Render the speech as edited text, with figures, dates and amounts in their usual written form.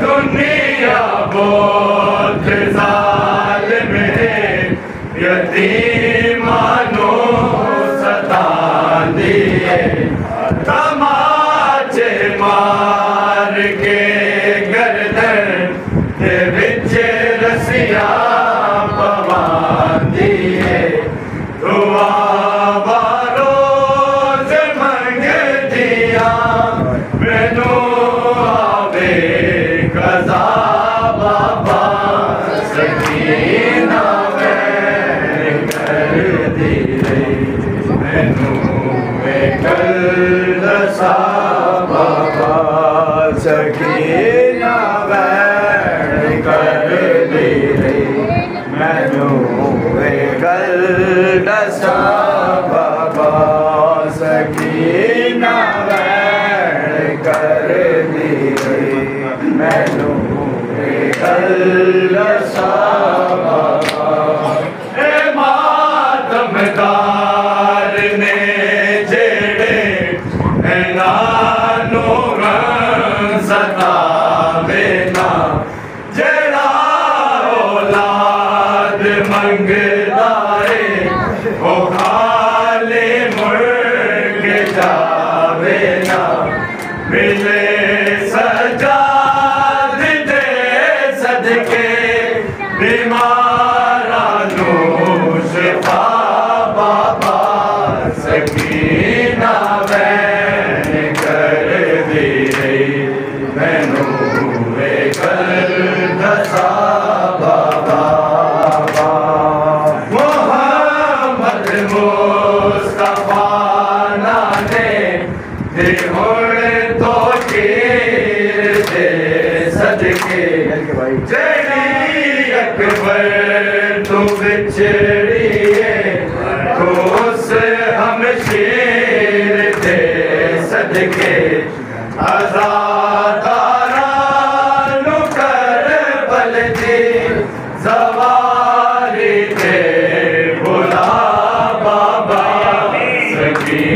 दुनिया बहुत ज़ालिम है, यतीमानो सतांदी है। तमाचे मार के गर्दन के विच रसिया पवांदी है। दुआ रोज मंग दिया मैनू आवे कज़ा बाबा सकीना मैं कर दी मैनू कल दसा बाबा सकीना मैं कर दी मैनू कल दसा बाबा सकीना मैं कर दी मैनू कल दसा बाबा। मातमदार ने जेड़े नानो सतावे ना, जेड़ा औलाद मंगदा है वो खाले मुर्ग जावे ना। मिले सजाद दे सदके बीमारानू शिफा बाबा सकीना मैं कर दी मैनू कल दसा बाबा। मोहम्मद मुस्तफा ने हुण तो चीर दे सदके जड़ी अकबर तू बिछड़ी है तो उस हमशीर दे सदके। आज़ादारानू करबल दी सवारी दे बुला बाबा सकी